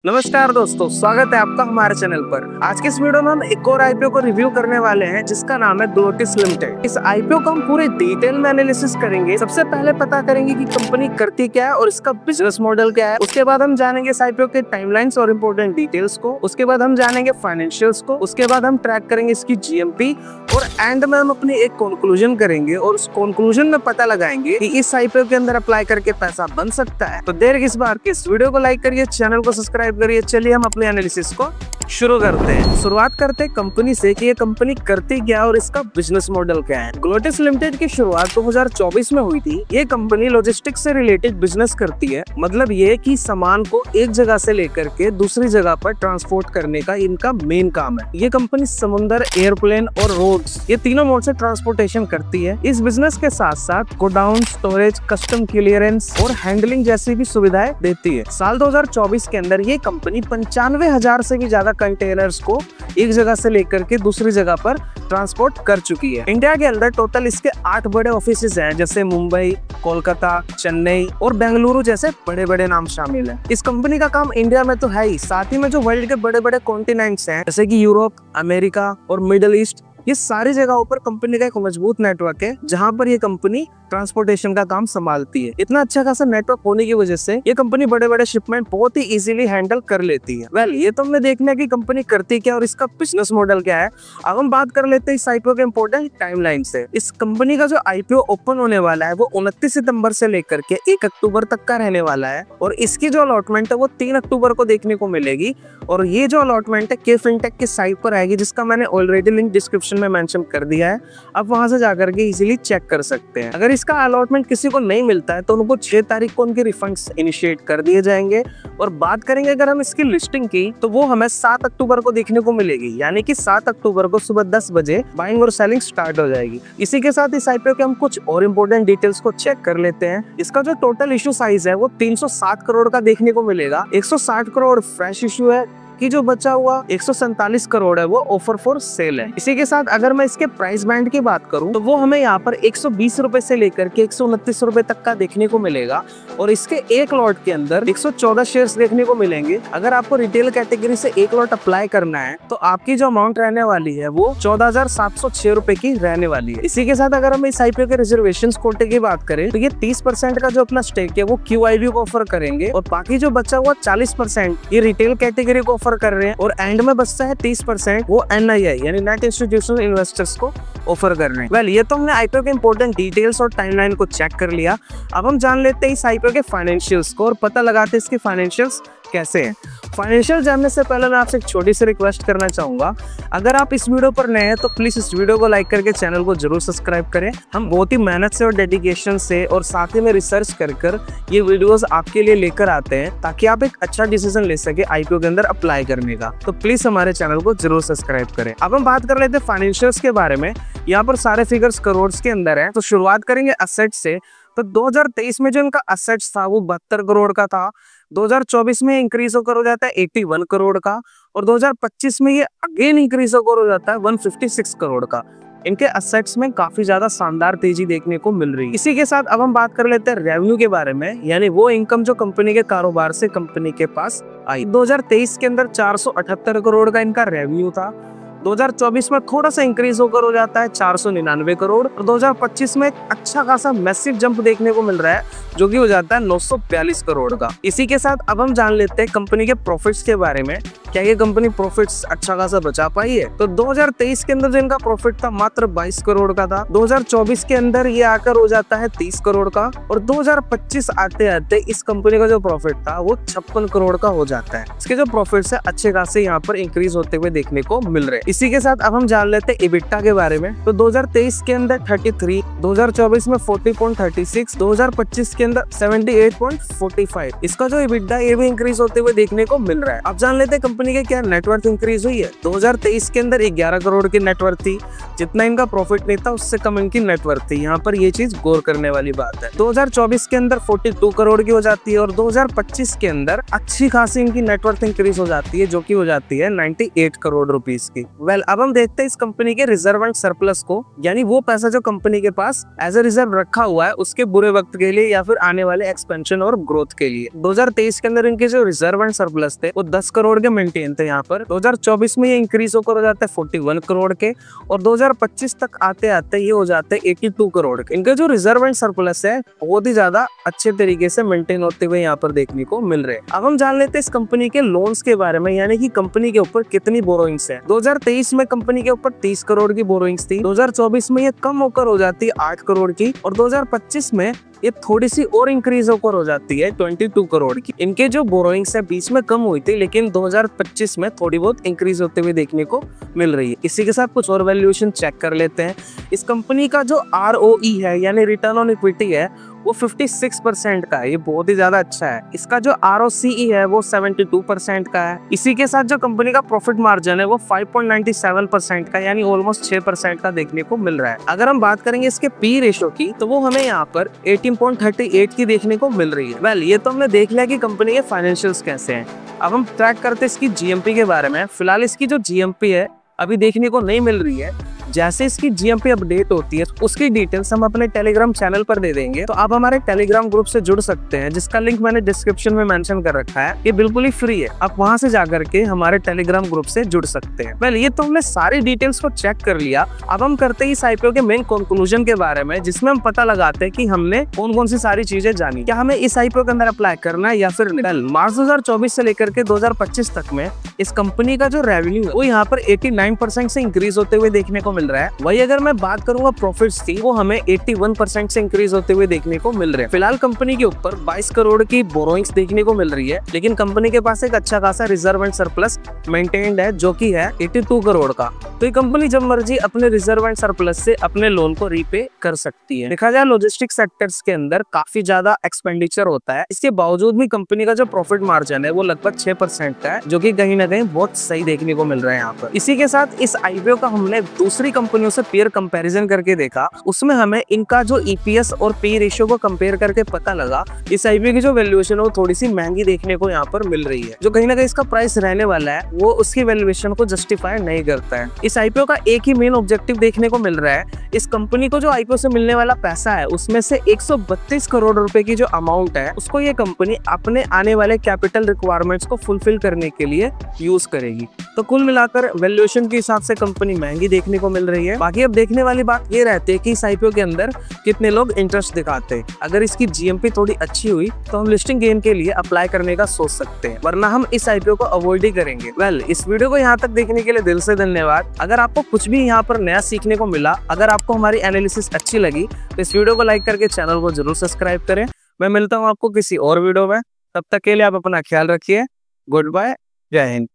नमस्कार दोस्तों, स्वागत है आपका हमारे चैनल पर। आज के इस वीडियो में हम एक और आईपीओ को रिव्यू करने वाले हैं जिसका नाम है ग्लोटिस लिमिटेड। इस आईपीओ को हम पूरे डिटेल में एनालिसिस करेंगे। सबसे पहले पता करेंगे कि कंपनी करती क्या है और इसका बिजनेस मॉडल क्या है। उसके बाद हम जानेंगे इस आईपीओ के टाइमलाइंस और इम्पोर्टेंट डिटेल्स को। उसके बाद हम जानेंगे फाइनेंशियल्स को। उसके बाद हम ट्रैक करेंगे इसकी जीएमपी और एंड में हम अपनी एक कंक्लूजन करेंगे और उस कंक्लूजन में पता लगाएंगे कि इस आईपीओ के अंदर अप्लाई करके पैसा बन सकता है। तो देर किस बार की, इस वीडियो को लाइक करिए, चैनल को सब्सक्राइब करिए। चलिए हम अपने एनालिसिस को शुरू करते हैं। शुरुआत करते हैं कंपनी से कि ये कंपनी करती क्या और इसका बिजनेस मॉडल क्या है। ग्लोटिस लिमिटेड की शुरुआत 2024 में हुई थी। ये कंपनी लॉजिस्टिक्स से रिलेटेड बिजनेस करती है। मतलब ये कि सामान को एक जगह से लेकर के दूसरी जगह पर ट्रांसपोर्ट करने का इनका मेन काम है। ये कंपनी समुद्र, एयरप्लेन और रोड्स, ये तीनों मोड से ट्रांसपोर्टेशन करती है। इस बिजनेस के साथ साथ गोडाउन, स्टोरेज, कस्टम क्लियरेंस और हैंडलिंग जैसी भी सुविधाएं देती है। साल 2024 के अंदर ये कंपनी 95,000 से भी ज्यादा कंटेनर्स को एक जगह से लेकर के दूसरी जगह पर ट्रांसपोर्ट कर चुकी है। इंडिया के अंदर टोटल इसके 8 बड़े ऑफिसेज हैं, जैसे मुंबई, कोलकाता, चेन्नई और बेंगलुरु जैसे बड़े बड़े नाम शामिल हैं। इस कंपनी का काम इंडिया में तो है ही, साथ ही में जो वर्ल्ड के बड़े बड़े कॉन्टिनेंट्स हैं जैसे कि यूरोप, अमेरिका और मिडिल ईस्ट, ये सारी जगहों पर कंपनी का एक मजबूत नेटवर्क है जहां पर ये कंपनी ट्रांसपोर्टेशन का काम संभालती है। इतना अच्छा खासा नेटवर्क होने की वजह से ये कंपनी बड़े बड़े शिपमेंट बहुत ही इजीली हैंडल कर लेती है। वेल, ये तो हमने देखना है कि कंपनी करती क्या और इसका बिजनेस मॉडल क्या है। अब हम बात कर लेते हैं इस आईपीओ के इंपॉर्टेंट टाइमलाइन से। इस कंपनी का जो आईपीओ ओपन होने वाला है वो 29 सितंबर से लेकर के 1 अक्टूबर तक का रहने वाला है और इसकी जो अलॉटमेंट है वो 3 अक्टूबर को देखने को मिलेगी। और ये जो अलॉटमेंट है के फिनटेक की साइट पर आएगी, जिसका मैंने ऑलरेडी लिंक डिस्क्रिप्शन में मेंशन कर दिया है। आप वहां से जाकर के इजीली चेक कर सकते हैं। अगर इसका अलॉटमेंट किसी को नहीं मिलता है तो उनको 6 तारीख को उनके रिफंड्स इनिशिएट कर दिए जाएंगे। और बात करेंगे अगर हम इसकी लिस्टिंग की, तो वो हमें 7 अक्टूबर को देखने को मिलेगी, यानी कि 7 अक्टूबर को सुबह 10 बजे बाइंग और सेलिंग स्टार्ट हो जाएगी। इसी के साथ इस आईपीओ के हम कुछ और इंपॉर्टेंट डिटेल्स को चेक कर लेते हैं। इसका जो टोटल इशू साइज है वो 360 करोड़ का देखने को मिलेगा। 160 करोड़ फ्रेश इशू है कि जो बचा हुआ 147 करोड़ है वो ऑफर फॉर सेल है। इसी के साथ अगर मैं इसके प्राइस बैंड की बात करूं तो वो हमें यहाँ पर 120 रुपए से लेकर के 129 रुपए तक का देखने को मिलेगा और इसके एक लॉट के अंदर 114 शेयर्स देखने को मिलेंगे। अगर आपको रिटेल कैटेगरी से एक लॉट अप्लाई करना है तो आपकी जो अमाउंट रहने वाली है वो 14,706 रुपए की रहने वाली है। इसी के साथ अगर हम इस आईपीओ के रिजर्वेशन कोटे की बात करें तो ये 30% का जो अपना स्टेक है वो QIB को ऑफर करेंगे और बाकी जो बचा हुआ 40% ये रिटेल कैटेगरी को कर रहे हैं और एंड में बचता है 30% वो NII यानी नेट इंस्टीट्यूशनल इन्वेस्टर्स को ऑफर कर रहे हैं। वेल, ये तो हमने आईपीओ के इंपॉर्टेंट डिटेल्स और टाइमलाइन को चेक कर लिया। अब हम जान लेते हैं इस आईपीओ के फाइनेंशियल्स को और पता लगाते हैं इसके फाइनेंशियल्स कैसे हैं। फाइनेंशियल जानने से पहले मैं आपसे एक छोटी सी रिक्वेस्ट करना चाहूंगा। अगर आप इस वीडियो पर नए हैं तो प्लीज इस वीडियो को लाइक करके चैनल को जरूर सब्सक्राइब करें। हम बहुत ही मेहनत से और डेडिकेशन से और साथ ही में रिसर्च कर ये वीडियोस आपके लिए लेकर आते हैं ताकि आप एक अच्छा डिसीजन ले सके आईपीओ के अंदर अप्लाई करने का। तो प्लीज हमारे चैनल को जरूर सब्सक्राइब करें। अब हम बात कर लेते हैं फाइनेंशियल्स के बारे में। यहाँ पर सारे फिगर्स करोड़ के अंदर है। तो शुरुआत करेंगे असेट से। तो 2023 में जो इनका असेट्स था वो 72 करोड़ का था। 2024 में इंक्रीज होकर हो जाता है 81 करोड़ का और 2025 में ये अगेन इंक्रीज होकर हो जाता है 156 करोड़ का। इनके असेट्स में काफी ज्यादा शानदार तेजी देखने को मिल रही है। इसी के साथ अब हम बात कर लेते हैं रेवेन्यू के बारे में, यानी वो इनकम जो कंपनी के कारोबार से कंपनी के पास आई। 2023 के अंदर 478 करोड़ का इनका रेवेन्यू था। 2024 में थोड़ा सा इंक्रीज होकर हो जाता है 499 करोड़ और 2025 में एक अच्छा खासा मैसिव जंप देखने को मिल रहा है जो कि हो जाता है 942 करोड़ का। इसी के साथ अब हम जान लेते हैं कंपनी के प्रॉफिट्स के बारे में। क्या ये कंपनी प्रॉफिट्स अच्छा खासा बचा पाई है? तो 2023 के अंदर जो इनका प्रॉफिट था मात्र 22 करोड़ का था। 2024 के अंदर ये आकर हो जाता है 30 करोड़ का और 2025 आते आते इस कंपनी का जो प्रॉफिट था वो 56 करोड़ का हो जाता है। इसके जो प्रॉफिट्स है अच्छे खासे यहाँ पर इंक्रीज होते हुए देखने को मिल रहे हैं। इसी के साथ अब हम जान लेते हैं EBITDA के बारे में। तो 2023 के अंदर 33, 2024 में 40.36, 2025 के अंदर 78.45। इसका जो EBITDA ये भी इंक्रीज होते हुए देखने को मिल रहा है। अब जान लेते हैं कंपनी के क्या नेटवर्थ इंक्रीज हुई है। 2023 के अंदर 11 करोड़ की नेटवर्थ थी, जितना इनका प्रॉफिट नहीं था उससे कम इनकी नेटवर्थ थी। यहाँ पर ये चीज गौर करने वाली बात है। 2024 के अंदर 42 करोड़ की हो जाती है और 2025 के अंदर अच्छी खासी इनकी नेटवर्थ इंक्रीज हो जाती है, जो कि हो जाती है 98 करोड़ रुपीस की। वेल, अब हम देखते हैं इस कंपनी के रिजर्व एंड सरप्लस को, यानी वो पैसा जो कंपनी के पास एज ए रिजर्व रखा हुआ है उसके बुरे वक्त के लिए या फिर आने वाले एक्सपेंशन और ग्रोथ के लिए। 2023 के अंदर इनके जो रिजर्व एंड सरप्लस थे वो 10 करोड़ के मेंटेन थे। यहाँ पर 2024 में ये इंक्रीज होकर हो जाता है 41 करोड़ के और 2025 तक आते आते ये हो जाते हैं 82 करोड़ के। इनके जो रिजर्व एंड सरप्लस है बहुत ही ज्यादा अच्छे तरीके से मेंटेन होते हुए यहाँ पर देखने को मिल रहे हैं। अब हम जान लेते हैं इस कंपनी के लोन्स के बारे में, यानी कि कंपनी के ऊपर कितनी बोरोइंग्स है। 2023 में कंपनी के ऊपर 30 करोड़ की बोरोइंग्स थी, 2024 में ये कम होकर हो जाती है 8 करोड़ की और 2025 में ये थोड़ी सी और इंक्रीज होकर हो जाती है 22 करोड़ की। इनके जो बोरोइंग्स है बीच में कम हुई थी, लेकिन 2025 में थोड़ी बहुत इंक्रीज होते हुए देखने को मिल रही है। इसी के साथ कुछ और वैल्यूएशन चेक कर लेते हैं। इस कंपनी का जो ROE है यानी रिटर्न ऑन इक्विटी है वो 56% का है, ये बहुत ही ज्यादा अच्छा है। इसका जो ROCE है वो 72% का है। इसी के साथ जो कंपनी का प्रॉफिट मार्जिन है वो 5.97% का यानी ऑलमोस्ट 6% का देखने को मिल रहा है। अगर हम बात करेंगे इसके पी रेशो की तो वो हमें यहाँ पर 18.38 की देखने को मिल रही है। वेल, ये तो हमने देख लिया कि कंपनी के फाइनेंशियल्स कैसे हैं। अब हम ट्रैक करते हैं इसकी GMP के बारे में। फिलहाल इसकी जो GMP है अभी देखने को नहीं मिल रही है। जैसे इसकी GMP अपडेट होती है उसकी डिटेल्स हम अपने टेलीग्राम चैनल पर दे देंगे, तो आप हमारे टेलीग्राम ग्रुप से जुड़ सकते हैं, जिसका लिंक मैंने डिस्क्रिप्शन में मेंशन कर रखा है। ये बिल्कुल ही फ्री है, आप वहां से जाकर के हमारे टेलीग्राम ग्रुप से जुड़ सकते हैं। वेल, ये तो हमने सारी डिटेल्स को चेक कर लिया। अब हम करते हैं इस IPO के मेन कंक्लूजन के बारे में, जिसमें हम पता लगाते हैं कि हमने कौन कौन सी सारी चीजें जानी। क्या हमें इस IPO के अंदर अप्लाई करना है या फिर नहीं। मार्च 2024 से लेकर के 2025 तक में इस कंपनी का जो रेवेन्यू है वो यहाँ पर 89% से इंक्रीज होते हुए देखने को मिल रहा है। वही अगर मैं बात करूंगा प्रॉफिट्स की, वो हमें 81% से इंक्रीज होते हुए देखने को मिल रहे हैं। फिलहाल कंपनी के ऊपर 22 करोड़ की बोरोइंग्स देखने को मिल रही है, लेकिन कंपनी के पास एक अच्छा खासा रिजर्व एंड सरप्लस मेंटेन्ड है जो कि है 82 करोड़ का। तो ये कंपनी जब मर्जी अपने रिजर्व एंड सरप्लस से अपने लोन को रीपे कर सकती है। देखा जाए लॉजिस्टिक सेक्टर्स के अंदर काफी ज्यादा एक्सपेंडिचर होता है, इसके बावजूद भी कंपनी का जो प्रॉफिट मार्जिन है वो लगभग 6% का है, जो कि कहीं ना कहीं बहुत सही देखने को मिल रहा है यहाँ पर। इसी के साथ इस IPO का हमने दूसरी कंपनियों से पेयर कंपैरिजन करके देखा, उसमें हमें इनका जो EPS और पे रेशियो को कंपेयर करके पता लगा इस IPO की जो वैल्यूएशन है वो थोड़ी सी महंगी देखने को यहाँ पर मिल रही है, जो कहीं ना कहीं इसका प्राइस रहने वाला है वो उसकी वैल्यूएशन को जस्टिफाई नहीं करता है। इस IPO का एक ही मेन ऑब्जेक्टिव देखने को मिल रहा है, इस कंपनी को जो IPO से मिलने वाला पैसा है उसमें से 132 करोड़ रुपए की जो अमाउंट है उसको ये कंपनी अपने आने वाले कैपिटल रिक्वायरमेंट्स को फुलफिल करने के लिए यूज करेगी। तो कुल मिलाकर वैल्यूएशन के हिसाब से कंपनी महंगी देखने को मिल रही है। बाकी अब देखने वाली बात ये रहती है कि इस IPO के अंदर कितने लोग इंटरेस्ट दिखाते हैं। अगर इसकी GMP थोड़ी अच्छी हुई तो हम लिस्टिंग गेन के लिए अप्लाई करने का सोच सकते हैं, वरना हम इस IPO को अवॉइड ही करेंगे। वेल, इस वीडियो को यहाँ तक देखने के लिए दिल से धन्यवाद। अगर आपको कुछ भी यहाँ पर नया सीखने को मिला, अगर आपको हमारी एनालिसिस अच्छी लगी तो इस वीडियो को लाइक करके चैनल को जरूर सब्सक्राइब करें। मैं मिलता हूँ आपको किसी और वीडियो में, तब तक के लिए आप अपना ख्याल रखिए। गुड बाय, जय हिंद।